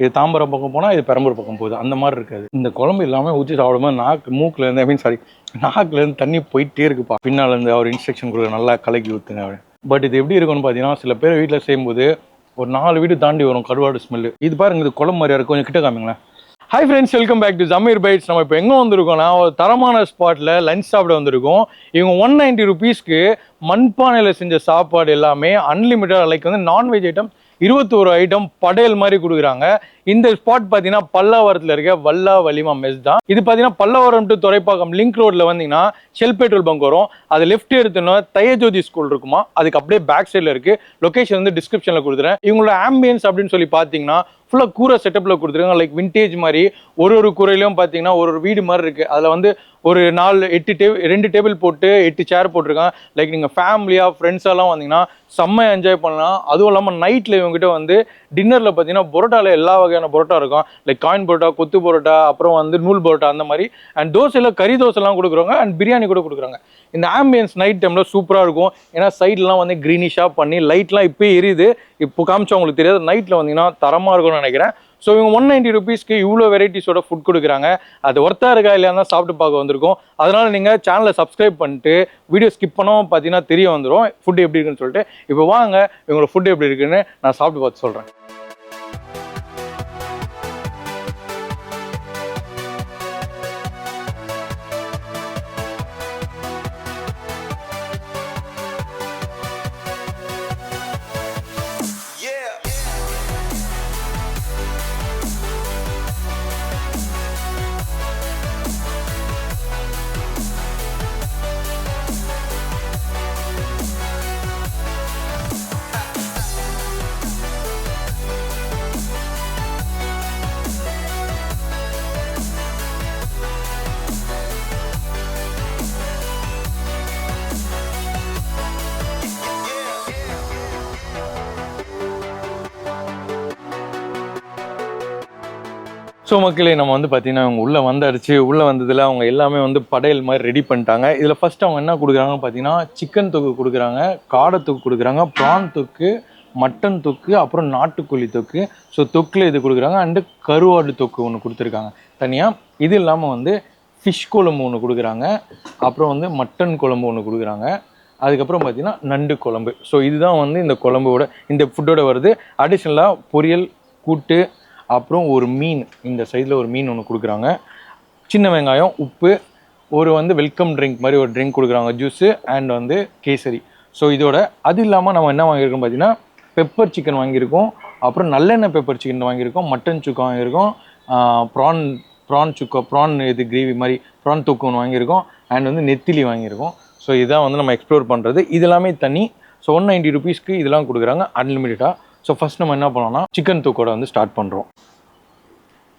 இது தாம்பரம் பக்கம் போனால் இது பெரம்பூர் பக்கம் போகுது, அந்த மாதிரி இருக்காது. இந்த குழம்பு இல்லாமல் ஊற்றி சாப்பிடும்போது மூக்குலேருந்து ஐ மீன் சாரி நாக்குலேருந்து தண்ணி போயிட்டே இருக்குப்பா. பின்னாலேருந்து அவர் இன்ஸ்ட்ரக்ஷன் கொடுக்குற நல்லா கலக்கி ஊற்றுங்க. பட் இது எப்படி இருக்குன்னு பார்த்தீங்கன்னா, சில பேர் வீட்டில் செய்யும்போது ஒரு 4 வீடு தாண்டி வரும் கருவாடு ஸ்மெல்லு. இது பாருங்க, இது குழம்பு மாதிரியா இருக்கும். கொஞ்சம் கிட்ட காமிங்களேன். Hi friends, welcome back to Jameer bites. நம்ம இப்போ எங்கே வந்திருக்கோம்னா, ஒரு தரமான ஸ்பாட்டில் லஞ்ச் சாப்பிட வந்திருக்கோம். இவங்க 190 ருபீஸ்க்கு மண்பானையில் செஞ்ச சாப்பாடு எல்லாமே அன்லிமிட்டட். லைக் வந்து நான்வெஜ் ஐட்டம் 21 ஐட்டம் படையல் மாதிரி கொடுக்குறாங்க. இந்த ஸ்பாட் பார்த்தீங்கன்னா பல்லாவரத்தில் இருக்க வல்லா வலிமா மெஸ் தான். இது பார்த்தீங்கன்னா பல்லாவரம் டு துறைப்பாக்கம் லிங்க் ரோட்ல வந்தீங்கன்னா ஷெல் பெட்ரோல் பங்க் வரும். அது லெஃப்ட் எடுத்தோன்னா தயஜோதி ஸ்கூல் இருக்குமா, அதுக்கு அப்படியே பேக் சைடில் இருக்கு. லொகேஷன் வந்து டிஸ்கிரிப்ஷனில் கொடுத்துறேன். இவங்களோட ஆம்பியன்ஸ் அப்படின்னு சொல்லி பார்த்தீங்கன்னா ஃபுல்லாக கூரை செட்டப்பில் கொடுத்துருக்காங்க. லைக் விண்டேஜ் மாதிரி ஒரு கூரையிலையும் பார்த்தீங்கன்னா ஒரு வீடு மாதிரி இருக்குது. அதில் வந்து ஒரு 2 டேபிள் போட்டு 8 சேர் போட்டிருக்காங்க. லைக் நீங்கள் ஃபேமிலியாக ஃப்ரெண்ட்ஸெல்லாம் வந்தீங்கன்னா செம்ம என்ஜாய் பண்ணலாம். அதுவும் இல்லாமல் நைட்டில் இவங்ககிட்ட வந்து டின்னரில் பார்த்தீங்கன்னா பரோட்டாவில் எல்லா வகையான பரோட்டா இருக்கும். லைக் காயின் பரோட்டா, கொத்து பரோட்டா, அப்புறம் வந்து நூல் பரோட்டா அந்த மாதிரி. அண்ட் தோசையில் கறி தோசைலாம் கொடுக்குறாங்க. அண்ட் பிரியாணி கூட கொடுக்குறாங்க. இந்த ஆம்பியன்ஸ் நைட் டைமில் சூப்பராக இருக்கும். ஏன்னா சைட்லாம் வந்து க்ரீனிஷாக பண்ணி லைட்லாம் இப்போ எரியுது. இப்போ காமிச்சா உங்களுக்கு தெரியாது, நைட்டில் வந்தீங்கன்னா தரமாக இருக்கும்னு நினைக்கிறேன். ஸோ இவங்க 190 ருபீஸ்க்கு இவ்வளோ வெரைட்டிஸோட ஃபுட் கொடுக்குறாங்க. அது ஒர்த்தா இருக்கா இல்லையா தான் சாப்பிட்டு பார்க்க வந்திருக்கோம். அதனால் நீங்கள் சேனலை சப்ஸ்கிரைப் பண்ணிட்டு வீடியோ ஸ்கிப் பண்ணாமல் பார்த்தீங்கன்னா தெரிய வந்துடும் ஃபுட் எப்படி இருக்குன்னு சொல்லிட்டு. இப்போ வாங்க இவங்களோட ஃபுட் எப்படி இருக்குன்னு நான் சாப்பிட்டு பார்த்து சொல்கிறேன். ஸோ மக்களே, நம்ம வந்து பார்த்தீங்கன்னா அவங்க உள்ளே வந்ததில் அவங்க எல்லாமே வந்து படையல் மாதிரி ரெடி பண்ணிட்டாங்க. இதில் ஃபஸ்ட்டு அவங்க என்ன கொடுக்குறாங்கன்னு பார்த்தீங்கன்னா சிக்கன் தொக்கு கொடுக்குறாங்க, காடை தொக்கு கொடுக்குறாங்க, ப்ரான் தொக்கு, மட்டன் தொக்கு, அப்புறம் நாட்டுக்கோழி தொக்கு. ஸோ தொக்கில் இது கொடுக்குறாங்க. அண்டு கருவாடு தொக்கு ஒன்று கொடுத்துருக்காங்க தனியாக. இது இல்லாமல் வந்து ஃபிஷ் குழம்பு ஒன்று கொடுக்குறாங்க, அப்புறம் வந்து மட்டன் குழம்பு ஒன்று கொடுக்குறாங்க, அதுக்கப்புறம் பார்த்தீங்கன்னா நண்டு குழம்பு. ஸோ இதுதான் வந்து இந்த குழம்போட இந்த ஃபுட்டோட வருது. அடிஷ்னலாக பொரியல், கூட்டு, அப்புறம் ஒரு மீன், இந்த சைடில் ஒரு மீன் ஒன்று கொடுக்குறாங்க, சின்ன வெங்காயம், உப்பு, ஒரு வந்து வெல்கம் ட்ரிங்க் மாதிரி ஒரு ட்ரிங்க் கொடுக்குறாங்க, ஜூஸு, அண்ட் வந்து கேசரி. ஸோ இதோட அது இல்லாமல் நம்ம என்ன வாங்கியிருக்கோம் பார்த்தீங்கன்னா பெப்பர் சிக்கன் வாங்கியிருக்கோம், அப்புறம் நல்லெண்ணெய் பெப்பர் சிக்கன் வாங்கியிருக்கோம், மட்டன் சுக்கா வாங்கியிருக்கோம், ப்ரான் சுக்கா, ப்ரான் இது கிரேவி மாதிரி ப்ரான் தொக்கு ஒன்று வாங்கியிருக்கோம், அண்ட் வந்து நெத்திலி வாங்கியிருக்கோம். ஸோ இதான் வந்து நம்ம எக்ஸ்ப்ளோர் பண்ணுறது. இது எல்லாமே தனி. ஸோ 190 ருபீஸ்க்கு இதெல்லாம் கொடுக்குறாங்க அன்லிமிட்டடாக. ஸோ ஃபஸ்ட் நம்ம என்ன பண்ணோம்னா சிக்கன் தொக்கோட வந்து ஸ்டார்ட் பண்ணுறோம்.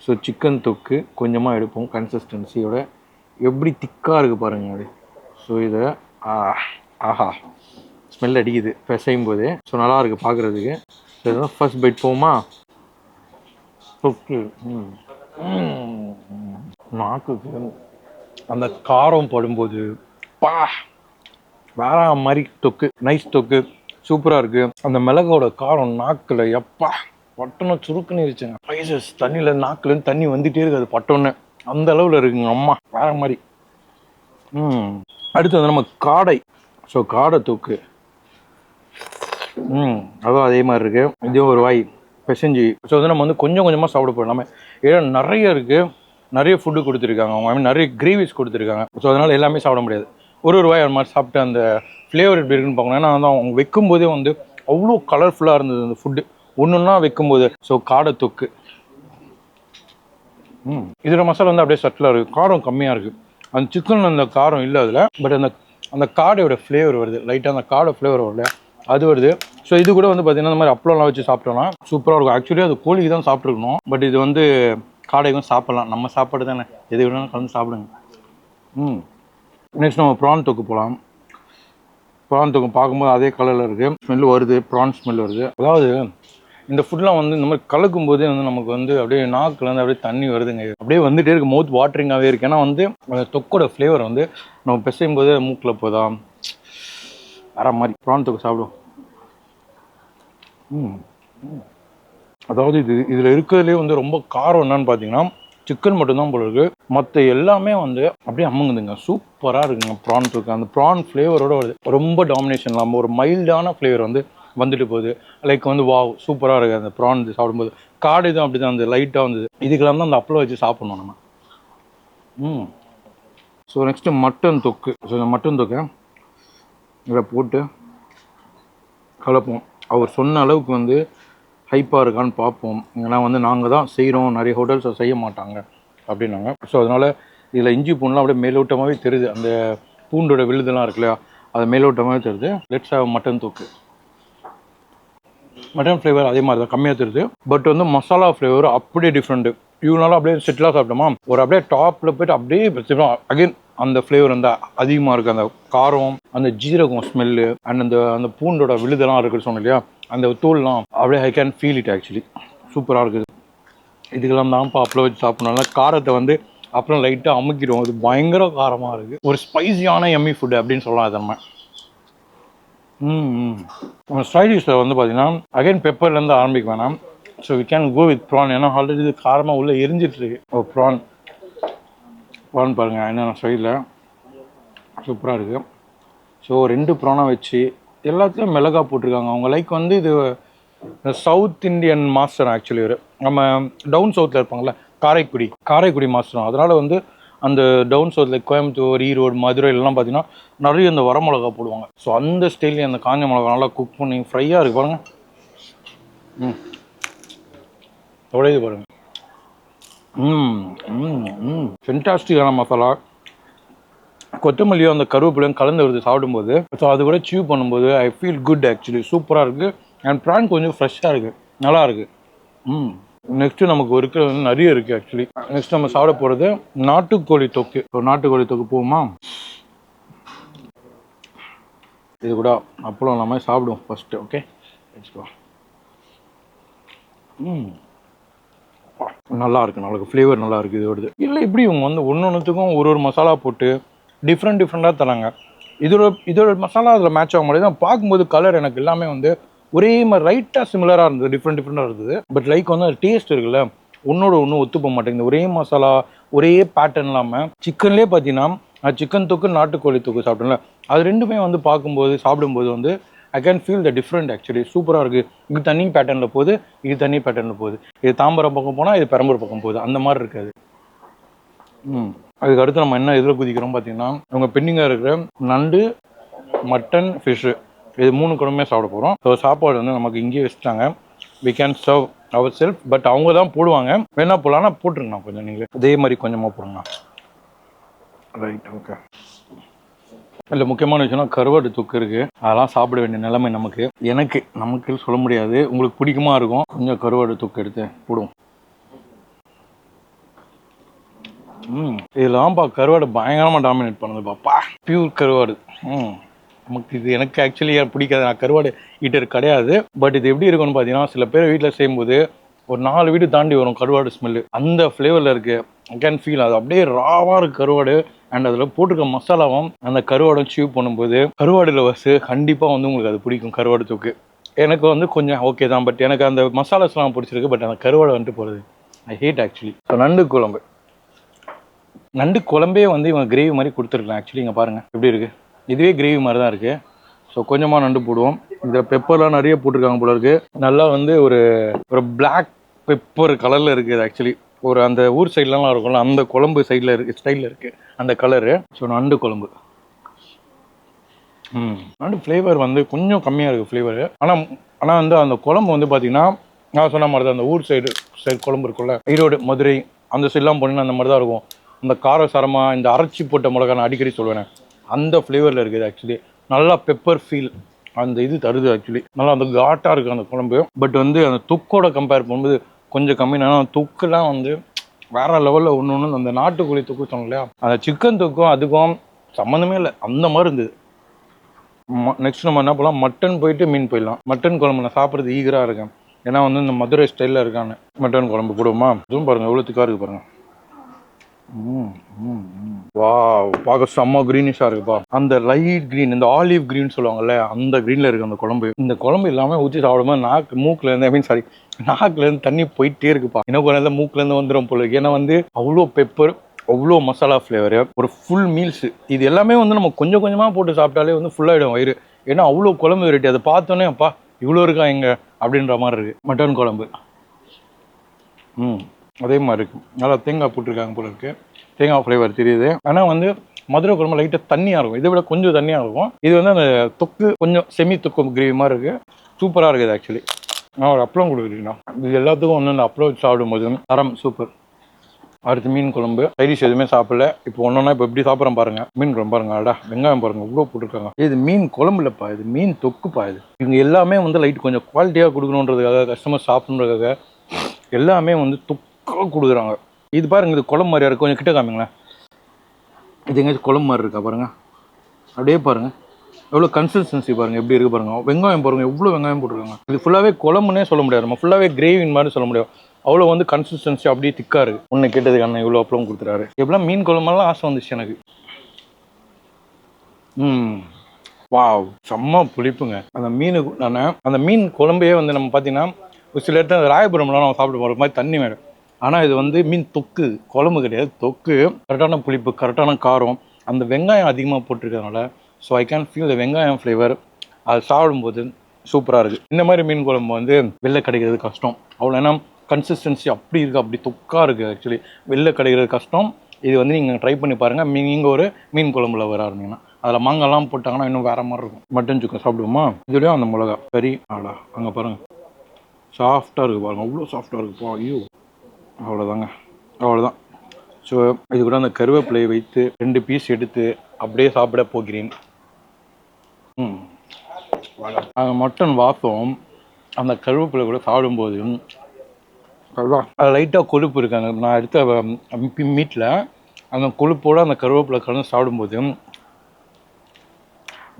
ஸோ சிக்கன் தொக்கு கொஞ்சமாக எடுப்போம், கன்சிஸ்டன்சியோட எப்படி திக்காக இருக்குது பாருங்கள் அப்படி. ஸோ இதை ஆஹா ஸ்மெல் அடிக்குது பிசையும் போது. ஸோ நல்லா இருக்குது பார்க்குறதுக்கு. ஸோ இதுதான் ஃபர்ஸ்ட் பைட் போகுமா. தொக்கு நாக்குக்கு அந்த காரம் படும்போது வேற மாதிரி தொக்கு, நைஸ் தொக்கு, சூப்பராக இருக்குது. அந்த மிளகோட காரம் நாக்கில் எப்பா பட்டோன்னு சுருக்குன்னு இருச்சுங்க. ஸ்பைசஸ் தண்ணியில் நாக்குலேருந்து தண்ணி வந்துகிட்டே இருக்குது, அது பட்டோன்னு அந்த அளவில் இருக்குங்க. அம்மா வேற மாதிரி. அடுத்து வந்து நம்ம காடை. ஸோ காடை தொக்கு அதுவும் அதே மாதிரி இருக்குது. இதே ஒரு வாய் பிசைஞ்சு. ஸோ வந்து நம்ம வந்து கொஞ்சம் கொஞ்சமாக சாப்பிட போயிடலாமே. ஏன்னா நிறைய இருக்குது, நிறைய ஃபுட்டு கொடுத்துருக்காங்க அவங்க. ஐ மீன் நிறைய கிரேவிஸ் கொடுத்துருக்காங்க. ஸோ அதனால் எல்லாமே சாப்பிட முடியாது. ஒரு வாய் அது மாதிரி சாப்பிட்டு அந்த ஃப்ளேவர் எப்படி இருக்குன்னு பார்க்கணும். ஏன்னா வந்து அவங்க வைக்கும்போதே வந்து அவ்வளோ கலர்ஃபுல்லாக இருந்தது அந்த ஃபுட்டு ஒன்றுன்னா வைக்கும்போது. ஸோ காடை தொக்கு இதில் மசாலா வந்து அப்படியே சட்டிலாக இருக்குது, காரம் கம்மியாக இருக்குது. அந்த சிக்கன் அந்த காரம் இல்லை அதில். பட் அந்த காடையோட ஃப்ளேவர் வருது, லைட்டாக அந்த காடை ஃப்ளேவர் வருது, அது வருது. ஸோ இது கூட வந்து பார்த்தீங்கன்னா இந்த மாதிரி அப்பளம்லாம் வச்சு சாப்பிட்டோம்னா சூப்பராக இருக்கும். ஆக்சுவலி அது கோழிக்கு தான் சாப்பிட்ருக்கணும், பட் இது வந்து காடைக்கும் சாப்பிட்லாம். நம்ம சாப்பாடு தானே, எது வேணாலும் கலந்து சாப்பிடுங்க. நெக்ஸ்ட் நம்ம ப்ரான் தொக்கு போகலாம். ப்ரான் தொக்கு பார்க்கும்போது அதே கலரில் இருக்குது, ஸ்மெல் வருது, ப்ரான் ஸ்மெல் வருது. அதாவது இந்த ஃபுட்லாம் வந்து இந்த மாதிரி கலக்கும் போதே வந்து நமக்கு வந்து அப்படியே நாக்குலேருந்து அப்படியே தண்ணி வருதுங்க, அப்படியே வந்துகிட்டே இருக்குது, மவுத் வாட்டரிங்காகவே இருக்குது. ஏன்னா வந்து அந்த தொக்கோட ஃப்ளேவர் வந்து நம்ம பிசையும் போதே மூக்கில் போதா வேற மாதிரி. ப்ரான் தொக்கு சாப்பிடும். அதாவது இதில் இருக்கிறதுலே வந்து ரொம்ப காரம் என்னன்னு பார்த்தீங்கன்னா சிக்கன் மட்டும்தான் போல இருக்குது. மற்ற எல்லாமே வந்து அப்படியே அம்முங்குதுங்க. சூப்பராக இருக்குங்க. ப்ரான் இருக்குது, அந்த ப்ரான் ஃப்ளேவரோட வருது. ரொம்ப டாமினேஷன் இல்லாமல் ஒரு மைல்டான ஃப்ளேவர் வந்து வந்துட்டு போகுது. லைக் வந்து வாவ் சூப்பராக இருக்குது அந்த ப்ரான் சாப்பிடும்போது. காடு இதுவும் அப்படி தான் அந்த லைட்டாக வந்தது. இதுக்கெல்லாம் தான் அந்த அப்பளம் வச்சு சாப்பிட்ணும் நம்ம. ஸோ நெக்ஸ்ட்டு மட்டன் தொக்கு. ஸோ இந்த மட்டன் தொக்கை இதில் போட்டு கலப்போம். அவர் சொன்ன அளவுக்கு வந்து ஹைப்பாக இருக்கான்னு பார்ப்போம். ஏன்னா வந்து நாங்கள் தான் செய்கிறோம், நிறைய ஹோட்டல்ஸை செய்ய மாட்டாங்க அப்படின்னாங்க. ஸோ அதனால் இதில் இஞ்சி பூண்டுலாம் அப்படியே மேலோட்டமாகவே தெரியுது. அந்த பூண்டோட விழுதெல்லாம் இருக்கு இல்லையா, அது மேலோட்டமாகவே தெரியுது. லெட்ஸ் ஹேவ் மட்டன் தொக்கு. மட்டன் ஃப்ளேவர் அதே மாதிரி தான் கம்மியாக தெரியுது. பட் வந்து மசாலா ஃப்ளேவர் அப்படியே டிஃப்ரெண்ட்டு. இவனால அப்படியே செட்டிலாக சாப்பிட்டோமா, ஒரு அப்படியே டாப்பில் போய்ட்டு அப்படியே அகைன் அந்த ஃப்ளேவர் வந்து அதிகமாக இருக்குது. அந்த காரம், அந்த ஜீரகம் ஸ்மெல்லு அண்ட் அந்த பூண்டோட விழுதெல்லாம் இருக்குன்னு சொன்னோம் இல்லையா, அந்த தூள்லாம் அப்படியே ஐ கேன் ஃபீல் இட் ஆக்சுவலி. சூப்பராக இருக்குது. இதுக்கெல்லாம் தான்ப்பா அப்பளம் வச்சு சாப்பிட்னால காரத்தை வந்து அப்புறம் லைட்டாக அமுக்கிடுவோம். அது பயங்கர காரமாக இருக்குது. ஒரு ஸ்பைசியான எம்மி ஃபுட்டு அப்படின்னு சொல்லலாம் அதை நம்ம. ஸ்டைல் டிஷ்ஷில் வந்து பார்த்தீங்கன்னா அகைன் பெப்பர்லேருந்து ஆரம்பிக்க வேணாம். So we can go with prawn. ஏன்னா ஆல்ரெடி இது காரமாக உள்ளே எரிஞ்சிட்ருக்கு. ப்ரான் பாருங்கள் என்னென்ன ஸ்டைலில் சூப்பராக இருக்குது. ஸோ 2 ப்ரானாக வச்சு எல்லாத்துலேயும் மிளகா போட்டிருக்காங்க. அவங்க லைக் வந்து இது சவுத் இண்டியன் மாஸ்டர் ஆக்சுவலி. நம்ம டவுன் சவுத்தில் இருப்பாங்கள்ல, காரைக்குடி மாஸ்டர். அதனால் வந்து அந்த டவுன் சவுத்தில் கோயம்புத்தூர், ஈரோடு, மதுரையிலலாம் பார்த்தீங்கன்னா நிறைய இந்த வர மிளகா போடுவாங்க. ஸோ அந்த ஸ்டைல்லையும் அந்த காஞ்ச மிளகா நல்லா குக் பண்ணி ஃப்ரையாக இருக்குது பாருங்கள். உடையுது பாருங்கள். ஃபென்டாஸ்டிக்கான மசாலா. கொத்தமல்லியும் அந்த கருவேப்பிலையும் கலந்து வருது சாப்பிடும்போது. ஸோ அது கூட சீவ் பண்ணும்போது ஐ ஃபீல் குட் ஆக்சுவலி. சூப்பராக இருக்குது. அண்ட் ப்ரான் கொஞ்சம் ஃப்ரெஷ்ஷாக இருக்குது, நல்லா இருக்குது. நெக்ஸ்ட்டு நமக்கு இருக்கிறது வந்து நிறைய இருக்குது ஆக்சுவலி. நெக்ஸ்ட் நம்ம சாப்பிட போகிறது நாட்டுக்கோழி தொக்கு. நாட்டுக்கோழி தொக்கு போகுமா, இது கூட அப்பளம் இல்லாமல் சாப்பிடுவோம் ஃபஸ்ட்டு. ஓகே நல்லா இருக்குது ஃப்ளேவர் நல்லா இருக்குது. இதோடது இல்லை இப்படி இவங்க வந்து ஒன்றுத்துக்கும் ஒரு மசாலா போட்டு டிஃப்ரெண்ட்டாக தராங்க. இதோட மசாலா அதில் மேட்ச் ஆக முடியாது. பார்க்கும்போது கலர் எனக்கு எல்லாமே வந்து ஒரே மாதிரி ரைட்டாக சிமிலராக இருந்தது, டிஃப்ரெண்ட்டாக இருந்தது. பட் லைக் வந்து அது டேஸ்ட் இருக்குல்ல, ஒன்னோட ஒன்றும் ஒத்து போக மாட்டேங்குது. ஒரே மசாலா ஒரே பேட்டர்ன் இல்லாமல் சிக்கன்லேயே பார்த்தீங்கன்னா சிக்கன் தொக்கு நாட்டுக்கோழி தொக்கு சாப்பிட்டேன்ல, அது ரெண்டுமே வந்து பார்க்கும்போது சாப்பிடும்போது வந்து ஐ can feel the different actually. சூப்பராக இருக்குது. இது தனி பேட்டர்னில் போகுது, இது தனி பேட்டர்னில் போகுது. இது தாம்பரம் பக்கம் போனால் இது பெரம்பூர் பக்கம் போகுது, அந்த மாதிரி இருக்காது. அதுக்கு அடுத்து நம்ம என்ன இதில் குதிக்கிறோம் பார்த்தீங்கன்னா, அவங்க பெண்டிங்காக இருக்கிற நண்டு, மட்டன், ஃபிஷ்ஷு, இது 3 குழம்புமே சாப்பிட போகிறோம். ஸோ சாப்பாடு வந்து நமக்கு இங்கேயே வச்சுட்டாங்க. We can serve ourselves. But அவங்க தான் போடுவாங்க, வேணா போடலாம்னா போட்டுருங்கண்ணா கொஞ்சம். நீங்களே இதே மாதிரி கொஞ்சமாக போடுங்கண்ணா. Right, okay. இல்லை முக்கியமான விஷயம்னா கருவாடு தொக்கு இருக்குது. அதெல்லாம் சாப்பிட வேண்டிய நிலைமை நமக்கு சொல்ல முடியாது. உங்களுக்கு பிடிக்குமா இருக்கும். கொஞ்சம் கருவாடு தொக்கு எடுத்து போடுவோம். இதெல்லாம் கருவாடு பயங்கரமாக டாமினேட் பண்ணுது பாப்பா. பியூர் கருவாடு. நமக்கு இது எனக்கு ஆக்சுவலி பிடிக்காது. நான் கருவாடு ஈட்டர் கிடையாது. பட் இது எப்படி இருக்குன்னு பார்த்தீங்கன்னா, சில பேர் வீட்டில் செய்யும்போது ஒரு 4 வீடு தாண்டி வரும் கருவாடு ஸ்மெல்லு. அந்த ஃப்ளேவரில் இருக்குது. ஐ கேன் ஃபீல். அது அப்படியே ராவாக இருக்குது கருவாடு. அண்ட் அதில் போட்டிருக்க மசாலாவும் அந்த கருவாடும் சீவ் பண்ணும்போது கருவாடு லவர்ஸு கண்டிப்பாக வந்து உங்களுக்கு அது பிடிக்கும். கருவாடு தொக்கு எனக்கு வந்து கொஞ்சம் ஓகே தான். பட் எனக்கு அந்த மசாலாஸ்லாம் பிடிச்சிருக்கு. பட் அந்த கருவாடு வந்துட்டு போகிறது ஐ ஹேட் ஆக்சுவலி. ஸோ நண்டு குழம்பே வந்து இவங்க கிரேவி மாதிரி கொடுத்துருக்கலாம் ஆக்சுவலி. இங்கே பாருங்கள் எப்படி இருக்குது. இதுவே கிரேவி மாதிரி தான் இருக்குது. ஸோ கொஞ்சமாக நண்டு போடுவோம். இதில் பெப்பர்லாம் நிறைய போட்டிருக்காங்க போல இருக்குது. நல்லா வந்து ஒரு பிளாக் பெப்பர் கலரில் இருக்குது ஆக்சுவலி. ஒரு அந்த ஊர் சைட்லலாம் இருக்கும்ல, அந்த குழம்பு ஸ்டைலில் இருக்குது அந்த கலரு. ஸோ நண்டு குழம்பு. நண்டு ஃப்ளேவர் வந்து கொஞ்சம் கம்மியாக இருக்குது ஃப்ளேவரு. ஆனால் வந்து அந்த குழம்பு வந்து பார்த்திங்கன்னா நான் சொன்ன மாதிரி தான் அந்த ஊர் சைடு குழம்பு இருக்கும்ல, ஈரோடு, மதுரை அந்த சைட்லாம் போனீங்கன்னா அந்த மாதிரி தான் இருக்கும். அந்த காரசாரமாக இந்த அரைச்சி போட்ட மிளகா நான் அடிக்கடி சொல்லுவேன், அந்த ஃப்ளேவரில் இருக்குது ஆக்சுவலி. நல்லா பெப்பர் ஃபீல் அந்த இது தருது ஆக்சுவலி. நல்லா அந்த காட்டாக இருக்குது அந்த குழம்பு. பட் வந்து அந்த தொக்கோட கம்பேர் பண்ணும்போது கொஞ்சம் கம்மினா, தொக்குலாம் வந்து வேறு லெவலில் ஒன்று அந்த நாட்டுக்கோழி தொக்கு சொன்னோம் இல்லையா, அந்த சிக்கன் தொக்கும் அதுக்கும் சம்மந்தமே இல்லை, அந்த மாதிரி இருந்தது. நெக்ஸ்ட் நம்ம என்ன பண்ணலாம், மட்டன் போயிட்டு மீன் போயிடலாம். மட்டன் குழம்பு நான் சாப்பிட்றது ஈகராக இருக்கேன். ஏன்னா வந்து இந்த மதுரை ஸ்டைலில் இருக்கான்னு மட்டன் குழம்பு போடுவோமா. இதுவும் பாருங்கள் எவ்வளோ திக்காக இருக்குது பாருங்கள். வாவ், பார்க்க செம்ம கிரீனிஷா இருக்குப்பா. அந்த லைட் கிரீன், இந்த ஆலிவ் கிரீன் சொல்லுவாங்கல்ல, அந்த கிரீன்ல இருக்கு அந்த குழம்பு. இந்த குழம்பு இல்லாம ஊற்றி சாப்பிடும்போது நாக்கு மூக்குல இருந்து, ஐ மீன் சாரி, நாக்குல இருந்து தண்ணி போயிட்டே இருக்குப்பா. இன்னும் கொஞ்சம் நேரத்துல மூக்குல இருந்து வந்துடும் போல இருக்கு. ஏன்னா வந்து அவ்வளோ பெப்பர், அவ்வளோ மசாலா ஃப்ளேவர், ஒரு ஃபுல் மீல்ஸ். இது எல்லாமே வந்து நம்ம கொஞ்சம் கொஞ்சமா போட்டு சாப்பிட்டாலே வந்து ஃபுல்லாயிடும் வயிறு. ஏன்னா அவ்வளோ குழம்பு வெரைட்டி. அதை பார்த்தோன்னே அப்பா இவ்வளோ இருக்கா எங்க அப்படின்ற மாதிரி இருக்கு. மட்டன் குழம்பு அதே மாதிரி இருக்கு. நல்லா தேங்காய் போட்டிருக்காங்க போல இருக்கு. தேங்காய் ஃப்ளேவர் தெரியுது. ஆனால் வந்து மதுரை குழம்பு லைட்டாக தண்ணியாக இருக்கும். இதை விட கொஞ்சம் தண்ணியாக இருக்கும். இது வந்து அந்த தொக்கு கொஞ்சம் செமி தொக்கு கிரேவி மாதிரி இருக்கு. சூப்பராக இருக்குது ஆக்சுவலி. நான் ஒரு அப்பளம் கொடுக்குறீங்களா, இது எல்லாத்துக்கும் ஒன்று அந்த அப்பளம் வச்சு சாப்பிடும்போது தரம் சூப்பர். அடுத்து மீன் குழம்பு. சைடிஷ் எதுவுமே சாப்பிடல. இப்போ ஒன்றா இப்போ எப்படி சாப்பிட்றேன் பாருங்க. மீன் குழம்பு பாருங்க. அடா, வெங்காயம் பாருங்க இவ்வளோ போட்டிருக்காங்க. இது மீன் குழம்பு இல்லைப்பா, இது மீன் தொக்குப்பா. இது இவங்க எல்லாமே வந்து லைட் கொஞ்சம் குவாலிட்டியாக கொடுக்கணுன்றதுக்காக, கஸ்டமர் சாப்பிட்றதுக்காக எல்லாமே வந்து தொக்காக கொடுக்குறாங்க. இது பாருங்க, இது குழம்பு மாதிரியா இருக்கு. கொஞ்சம் கிட்ட காமிங்களேன். இது எங்கேயாச்சும் குழம்பு மாதிரி இருக்கா பாருங்க. அப்படியே பாருங்க எவ்வளோ கன்சிஸ்டன்சி பாருங்க எப்படி இருக்கு பாருங்க. வெங்காயம் பாருங்க எவ்வளோ வெங்காயம் போட்டிருக்காங்க. இது ஃபுல்லாகவே குழம்புனே சொல்ல முடியாது, நம்ம ஃபுல்லாகவே கிரேவின் மாதிரி சொல்ல முடியாது. அவ்வளோ வந்து கன்சிஸ்டன்சி அப்படியே திக்கா இருக்கு. ஒன்று கேட்டதுக்கு அண்ணன் இவ்வளோ அப்பளம் கொடுத்துறாரு. எப்படிலாம் மீன் குழம்பெல்லாம் ஆசை வந்துச்சு எனக்கு. வாவ், செம்ம புளிப்புங்க அந்த மீனுக்கு. நான் அந்த மீன் குழம்பையே வந்து நம்ம பார்த்தீங்கன்னா ஒரு சில இடத்துல ராயபுரம்லாம் நம்ம சாப்பிட்டு போகிற மாதிரி தண்ணி வேறு. ஆனால் இது வந்து மீன் தொக்கு, குழம்பு கிடையாது, தொக்கு. கரெக்டான புளிப்பு, கரெக்டான காரம், அந்த வெங்காயம் அதிகமாக போட்டிருக்கிறதுனால so I can feel the வெங்காயம் ஃப்ளேவர். அது சாப்பிடும்போது சூப்பராக இருக்குது. இந்த மாதிரி மீன் குழம்பு வந்து வெளில கிடைக்கிறது கஷ்டம். அவ்வளோ ஏன்னா கன்சிஸ்டன்சி அப்படி இருக்குது, அப்படி தொக்காக இருக்குது. ஆக்சுவலி வெளில கிடைக்கிறது கஷ்டம். இது வந்து நீங்கள் ட்ரை பண்ணி பாருங்கள். நீங்கள் ஒரு மீன் குழம்புல வர இருந்தீங்கன்னா அதில் மாங்காய்லாம் போட்டாங்கன்னா இன்னும் வேறு மாதிரி இருக்கும். மட்டன் சிக்கன் சாப்பிடுவோமா? இதுலேயும் அந்த மிளகா கறி ஆடா அங்கே பாருங்கள், சாஃப்டாக இருக்குது பாருங்கள், அவ்வளோ சாஃப்டாக இருக்குப்பா. ஐயோ, அவ்வளோதாங்க, அவ்வளோதான். ஸோ இது கூட அந்த கருவேப்பிலையை வைத்து 2 பீஸ் எடுத்து அப்படியே சாப்பிட போகிறேன். அந்த மட்டன் வாசம் அந்த கருவேப்பிலை கூட சாப்பிடும்போது அதுதான் அது லைட்டாக கொழுப்பு இருக்காங்க. நான் எடுத்த மீட்டில் அந்த கொழுப்போடு அந்த கருவேப்பிலை கலந்து சாப்பிடும்போது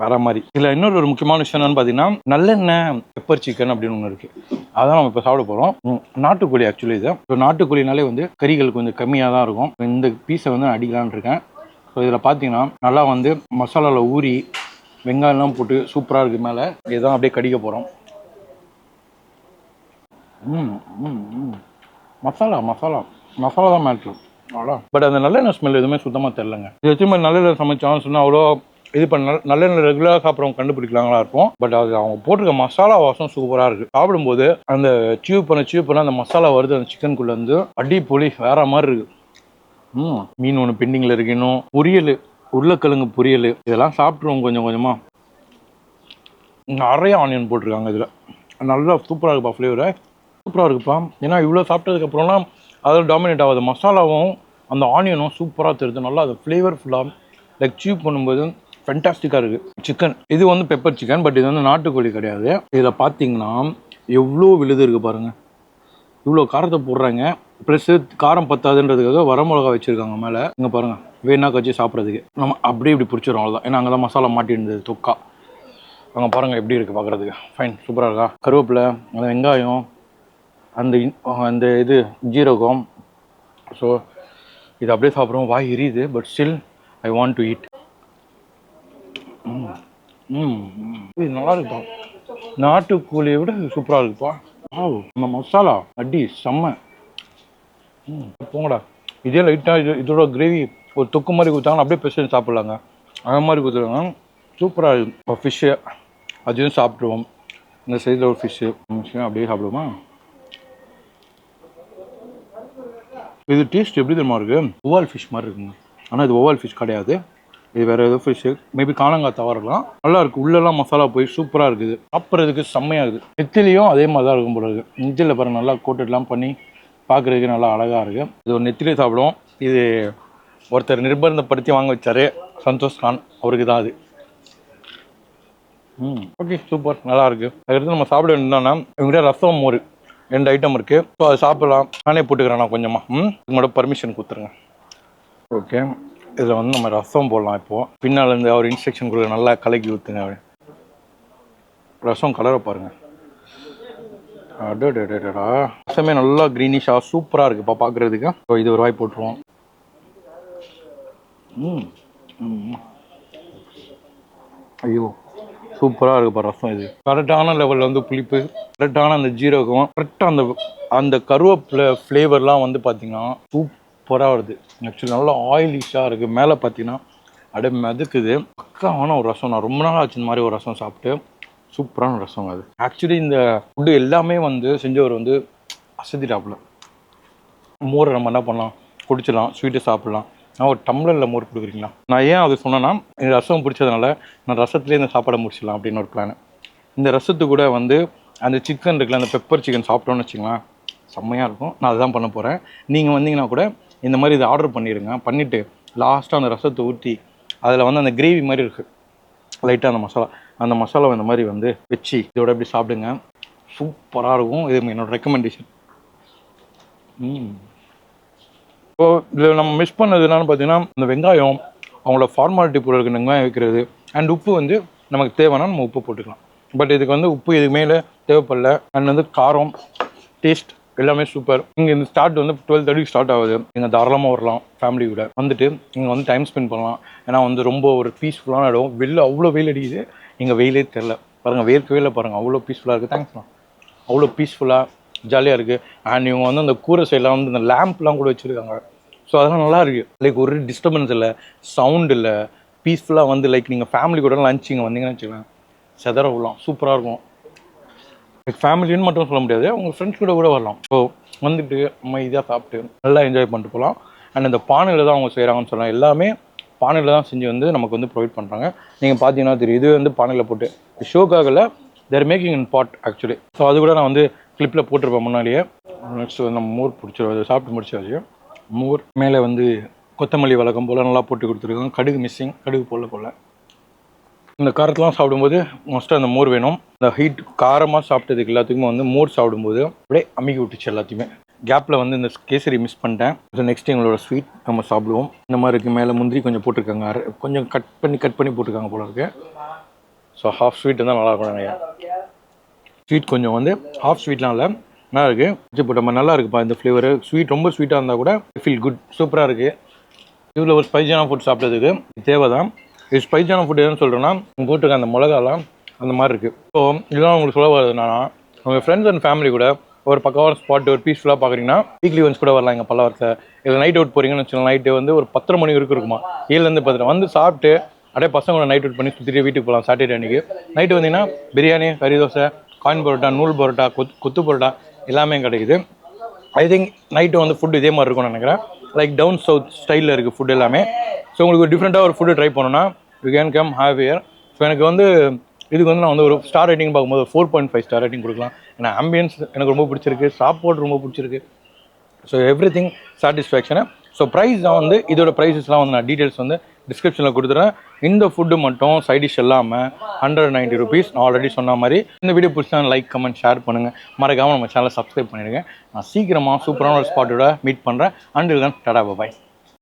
வேற மாதிரி. இதில் இன்னொரு முக்கியமான விஷயம் என்னன்னு பார்த்தீங்கன்னா, நல்லெண்ணெய் பெப்பர் சிக்கன் அப்படின்னு ஒன்று இருக்குது. அதான் நம்ம இப்போ சாப்பிட போகிறோம். நாட்டுக்கோழி ஆக்சுவலி இது. ஸோ நாட்டுக்கோழினாலே வந்து கறிகள் கொஞ்சம் கம்மியாக தான் இருக்கும். இந்த பீஸை வந்து நான் அடிக்கலான்னு இருக்கேன். ஸோ இதில் பார்த்தீங்கன்னா நல்லா வந்து மசாலாவில் ஊறி வெங்காயம்லாம் போட்டு சூப்பராக இருக்குது. மேலே இதுதான் அப்படியே கடிக்க போகிறோம். மசாலா மசாலா மசாலா தான் மேட்ரு. அவ்வளோ. பட் அந்த நல்லெண்ணெய் ஸ்மெல் எதுவுமே சுத்தமாக தெரிலங்க. இது வச்சு மாதிரி நல்லெண்ணெய் சமைச்சான்னு சொன்னால் அவ்வளோ இது பண்ண நல்லெண்ணெய் ரெகுலராக சாப்பிட்றவங்க கண்டுபிடிக்கலாங்களா இருக்கும். பட் அது அவங்க போட்டிருக்க மசாலா வாசம் சூப்பராக இருக்குது. சாப்பிடும்போது அந்த சியூ பண்ண அந்த மசாலா வருது அந்த சிக்கனுக்குள்ளேருந்து அடிப்பொலி வேற மாதிரி இருக்குது. மீன் ஒன்று பெண்டிங்கில் இருக்கு. இன்னும் பொரியல், உருளைக்கிழங்கு பொரியல், இதெல்லாம் சாப்பிட்ருவோம் கொஞ்சம் கொஞ்சமாக. நிறைய ஆனியன் போட்டிருக்காங்க இதில். நல்லா சூப்பராக இருக்குப்பா, ஃப்ளேவரு சூப்பராக இருக்குப்பா. ஏன்னா இவ்வளோ சாப்பிட்டதுக்கப்புறம்லாம் அதில் டாமினேட் ஆகாது. மசாலாவும் அந்த ஆனியனும் சூப்பராக தெரியுது. நல்லா அது ஃப்ளேவர்ஃபுல்லாக லைக் சியூ பண்ணும்போது ஃபென்டாஸ்டிக்காக இருக்குது. சிக்கன் இது வந்து பெப்பர் சிக்கன், பட் இது வந்து நாட்டுக்கோழி கிடையாது. இதில் பார்த்தீங்கன்னா எவ்வளோ விழுது இருக்குது பாருங்கள். இவ்வளோ காரத்தை போடுறாங்க. ப்ளஸ்ஸு காரம் பத்தாதுன்றதுக்காக வரமிளகா வச்சுருக்காங்க மேலே. இங்கே பாருங்கள், வேணா கட்சி சாப்பிட்றதுக்கு நம்ம அப்படியே இப்படி பிடிச்சிடும் அவ்வளோதான். ஏன்னா அங்கே தான் மசாலா மாட்டிருந்தது தொக்கா. அங்கே பாருங்கள் எப்படி இருக்குது பார்க்குறதுக்கு. ஃபைன், சூப்பராக இருக்கா. கருவேப்பிலை, அந்த வெங்காயம், அந்த இது ஜீரகம். ஸோ இது அப்படியே சாப்பிட்றோம். வாய் எரியுது, but still I want to eat. இது நல்லா இருக்குப்பா. நாட்டுக்கோழியை விட சூப்பராக இருக்குப்பா. நம்ம மசாலா அடி செம்ம. போங்கடா. இதே லைட்டாக இதோட கிரேவி ஒரு தொக்கு மாதிரி கொடுத்தாங்கன்னா அப்படியே பெஸ்ட் சாப்பிட்லாங்க. அந்த மாதிரி கொடுத்துருவாங்க. சூப்பராக இருக்கும். ஃபிஷ்ஷு அதையும் சாப்பிட்ருவோம். இந்த சைடில் ஒரு ஃபிஷ்ஷு அப்படியே சாப்பிடுவோமா. இது டேஸ்ட் எப்படி தெரியுமா இருக்குது? ஒவால் ஃபிஷ் மாதிரி இருக்குங்க. ஆனால் இது ஒவால் ஃபிஷ் கிடையாது. இது வேறு ஏதோ ஃபிஷ்ஷு, மேபி காலங்காய் தவறலாம். நல்லா இருக்குது. உள்ளெல்லாம் மசாலா போய் சூப்பராக இருக்குது. சாப்பிட்றதுக்கு செம்மையாக இருக்குது. நெத்திலையும் அதே மாதிரி தான் இருக்கும் போல இருக்குது. நெத்தியில் பாருங்கள் நல்லா கோட்டெல்லாம் பண்ணி பார்க்குறதுக்கு நல்லா அழகாக இருக்குது. இது ஒரு நெத்திலே சாப்பிடுவோம். இது ஒருத்தர் நிர்பந்தப்படுத்தி வாங்க வச்சார், சந்தோஷ் கான், அவருக்கு தான் அது. ஓகே, சூப்பர், நல்லா இருக்குது. அதுக்கடுத்து நம்ம சாப்பிட வேண்டியதுனா இவங்ககிட்ட ரசம் மோர் 2 ஐட்டம் இருக்குது. ஸோ அதை சாப்பிடலாம். நானே போட்டுக்கிறேன் நான் கொஞ்சமாக. உங்களோட பர்மிஷன் கொடுத்துருங்க. ஓகே, இதில் வந்து நம்ம ரசம் போடலாம். இப்போது பின்னாலேருந்து அவர் இன்ஸ்ட்ரக்ஷன் கொடுக்க நல்லா கலக்கி ஊற்றுங்க. ரசம் கலரை பாருங்கள். ரசமே நல்லா க்ரீனிஷாக சூப்பராக இருக்குப்பா பார்க்குறதுக்கு. ஸோ இது ஒரு வாய் போட்டுருவோம். ம் ஐயோ சூப்பராக இருக்குப்பா ரசம். இது கரெக்டான லெவலில் வந்து புளிப்பு, கரெக்டான அந்த ஜீரகம், கரெக்டாக அந்த அந்த கருவேப்பிலை ஃப்ளேவர்லாம் வந்து பார்த்தீங்கன்னா சூப்பராக வருது. ஆக்சுவலி நல்லா ஆயிலிஷாக இருக்குது. மேலே பார்த்தீங்கன்னா அப்படியே மிதக்குது. பக்காவான ஒரு ரசம். நான் ரொம்ப நாள் ஆச்சு இந்த மாதிரி ஒரு ரசம் சாப்பிட்டு. சூப்பரான ரசம் அது. ஆக்சுவலி இந்த ஃபுட்டு எல்லாமே வந்து செஞ்சவர் வந்து அசதிட்டாப்புல. மோரை நம்ம என்ன பண்ணலாம், குடிச்சிடலாம், ஸ்வீட்டு சாப்பிட்லாம். நான் ஒரு டம்ளரில் மோர் கொடுக்குறீங்களா? நான் ஏன் அது சொன்னேன்னா, எனக்கு ரசம் பிடிச்சதுனால நான் ரசத்துலேயே இந்த சாப்பாடை முடிச்சிடலாம் அப்படின்னு ஒரு பிளான். இந்த ரசத்து கூட வந்து அந்த சிக்கன் இருக்குல்ல, அந்த பெப்பர் சிக்கன் சாப்பிட்டோன்னு வச்சுங்களேன், செம்மையாக இருக்கும். நான் அதுதான் பண்ண போகிறேன். நீங்கள் வந்தீங்கன்னா கூட இந்த மாதிரி இதை ஆர்டர் பண்ணிடுங்க. பண்ணிவிட்டு லாஸ்ட்டாக அந்த ரசத்தை ஊற்றி அதில் வந்து அந்த கிரேவி மாதிரி இருக்குது லைட்டாக அந்த மசாலாவை இந்த மாதிரி வந்து வச்சு இதோட எப்படி சாப்பிடுங்க. சூப்பராக இருக்கும். இது என்னோட ரெக்கமெண்டேஷன். இப்போ இதில் நம்ம மிஸ் பண்ணது என்னன்னு பார்த்தீங்கன்னா, இந்த வெங்காயம் அவங்களோட ஃபார்மாலிட்டி பொருளுக்கு வெங்காயம் வைக்கிறது அண்ட் உப்பு வந்து நமக்கு தேவைன்னா நம்ம உப்பு போட்டுக்கலாம். பட் இதுக்கு வந்து உப்பு இது மேலே தேவைப்படல. அண்ட் வந்து காரம், டேஸ்ட் எல்லாமே சூப்பர். இங்கே இந்த ஸ்டார்ட் வந்து 12:30 ஸ்டார்ட் ஆகுது. நீங்கள் தாராளமாக வரலாம் ஃபேமிலி கூட வந்துட்டு இங்கே வந்து டைம் ஸ்பெண்ட் பண்ணலாம். ஏன்னா வந்து ரொம்ப ஒரு பீஸ்ஃபுல்லான இடம். வெளில அவ்வளோ வெயில் அடிக்குது, இங்கே வெயிலே தெரில பாருங்கள். வேர்க்கவே இல்லை பாருங்கள், அவ்வளோ பீஸ்ஃபுல்லாக இருக்குது. தேங்க்ஸ்ண்ணா. அவ்வளோ பீஸ்ஃபுல்லாக ஜாலியாக இருக்குது. அண்ட் இவங்க வந்து அந்த கூரை சைடெலாம் வந்து இந்த லேம்ப்லாம் கூட வச்சுருக்காங்க. ஸோ அதெல்லாம் நல்லா இருக்குது. லைக் ஒரு டிஸ்டர்பன்ஸ் இல்லை, சவுண்ட் இல்லை, பீஸ்ஃபுல்லாக வந்து லைக் நீங்கள் ஃபேமிலி கூட லஞ்ச் இங்கே வந்தீங்கன்னு வச்சுக்கலாம், செதற விடலாம், சூப்பராக இருக்கும். லைக் ஃபேமிலின்னு மட்டும் சொல்ல முடியாது, உங்கள் ஃப்ரெண்ட்ஸ் கூட வரலாம். ஸோ வந்துட்டு அமைதியாக சாப்பிட்டு நல்லா என்ஜாய் பண்ணிட்டு போகலாம். அண்ட் இந்த பானையில் தான் அவங்க செய்கிறாங்கன்னு சொல்லலாம். எல்லாமே பானையில் தான் செஞ்சு வந்து நமக்கு வந்து ப்ரொவைட் பண்ணுறாங்க. நீங்கள் பார்த்தீங்கன்னா தெரியும், இது வந்து பானையில் போட்டு ஷோக்காகல there making in pot actually. So அது கூட நான் வந்து கிளிப்பில் போட்டிருப்பேன் முன்னாடியே. நெக்ஸ்ட் வந்து நம்ம மோர் பிடிச்சி சாப்பிட்டு முடிச்சாச்சு. மோர் மேலே வந்து கொத்தமல்லி வழக்கம் போல் நல்லா போட்டு கொடுத்துருக்காங்க. கடுகு மிஸ்ஸிங், கடுகு போல இந்த காரத்தெலாம் சாப்பிடும்போது மோஸ்ட்டாக அந்த மோர் வேணும். இந்த ஹீட் காரமாக சாப்பிட்டதுக்கு எல்லாத்துக்குமே வந்து மோர் சாப்பிடும்போது அப்படியே அமுக்கி விட்டுச்சு எல்லாத்தையுமே. கேப்பில் வந்து இந்த கேசரி மிஸ் பண்ணிட்டேன். ஸோ நெக்ஸ்ட் எங்களோட ஸ்வீட் நம்ம சாப்பிடுவோம். இந்த மாதிரி இருக்குது. மேலே முந்திரி கொஞ்சம் போட்டிருக்காங்க, கொஞ்சம் கட் பண்ணி போட்டிருக்காங்க போல இருக்கு. ஸோ ஹாஃப் ஸ்வீட் இருந்தால் நல்லாயிருக்கும் நிறையா. ஸ்வீட் கொஞ்சம் வந்து ஹாஃப் ஸ்வீட்லாம் இல்லை, நல்லா இருக்குது. வச்சு போட்ட நல்லா இருக்குப்பா இந்த ஃப்ளேவரு. ஸ்வீட் ரொம்ப ஸ்வீட்டாக இருந்தால் கூட ஃபீல் குட், சூப்பராக இருக்குது. இதில் ஒரு ஸ்பைஸான ஃபுட் சாப்பிட்டதுக்கு தேவை தான். இது ஸ்பைஸான ஃபுட் எதுன்னு சொல்கிறேன்னா, போட்டிருக்க அந்த மிளகாலாம் அந்த மாதிரி இருக்குது. ஸோ இதெல்லாம் உங்களுக்கு சொல்ல வருது என்னன்னா, உங்கள் ஃப்ரெண்ட்ஸ் அண்ட் ஃபேமிலி கூட ஒரு பக்கவான ஸ்பாட் ஒரு பீஸ்ஃபுல்லாக பார்க்குறீங்கன்னா வீக்லி ஒன்ஸ் கூட வரலாம் எங்கள் பல்லவரத்தை. இதில் நைட் அவுட் போகிறீங்கன்னு வச்சுக்கோங்க, நைட்டு வந்து ஒரு 10:30 மணி வரைக்கும் இருக்குமா, 7லேருந்து 10 வந்து சாப்பிட்டு அப்படியே பசங்களோட நைட் அவுட் பண்ணி சுற்றிட்டு வீட்டுக்கு போகலாம். சாட்டர்டே அன்றைக்கி நைட்டு வந்தீங்கன்னா பிரியாணி, கறி தோசை, காயின் பரோட்டா, நூல் பரோட்டா, கொத்து பரோட்டா எல்லாமே கிடைக்குது. ஐ திங்க் நைட்டு வந்து ஃபுட் இதே மாதிரி இருக்கும்னு நினைக்கிறேன். லைக் டவுன் சவுத் ஸ்டைலில் இருக்குது ஃபுட் எல்லாமே. ஸோ உங்களுக்கு டிஃப்ரெண்ட்டாக ஒரு ஃபுட்டு ட்ரை பண்ணணும்னா you can come have year. So எனக்கு வந்து இதுக்கு வந்து நான் வந்து ஒரு ஸ்டார் ரேட்டிங் பார்க்கும்போது 4.5 ஸ்டார் ரேட்டிங் கொடுக்கலாம். ஏன்னா ஆம்பியன்ஸ் எனக்கு ரொம்ப பிடிச்சிருக்கு, சாப்பாடு ரொம்ப பிடிச்சிருக்கு. ஸோ எவ்ரி திங் சாட்டிஸ்ஃபேக்ஷனு. ஸோ ப்ரைஸ் தான் வந்து இதோட ப்ரைஸஸ்லாம் வந்து நான் டீட்டெயில்ஸ் வந்து டிஸ்கிரிப்ஷனில் கொடுத்துறேன். இந்த ஃபுட்டு மட்டும் சைடிஷ் இல்லாமல் 190 rupees. நான் ஆல்ரெடி சொன்ன மாதிரி இந்த வீடியோ பிடிச்சா லைக், கமெண்ட், ஷேர் பண்ணுங்கள். மறக்காமல் நம்ம சேனலை சப்ஸ்கிரைப் பண்ணிடுங்க. நான் சீக்கிரமாக சூப்பரான ஒரு ஸ்பாட்டோட மீட் பண்ணுறேன். அண்டில் தென் டாடா பாய்.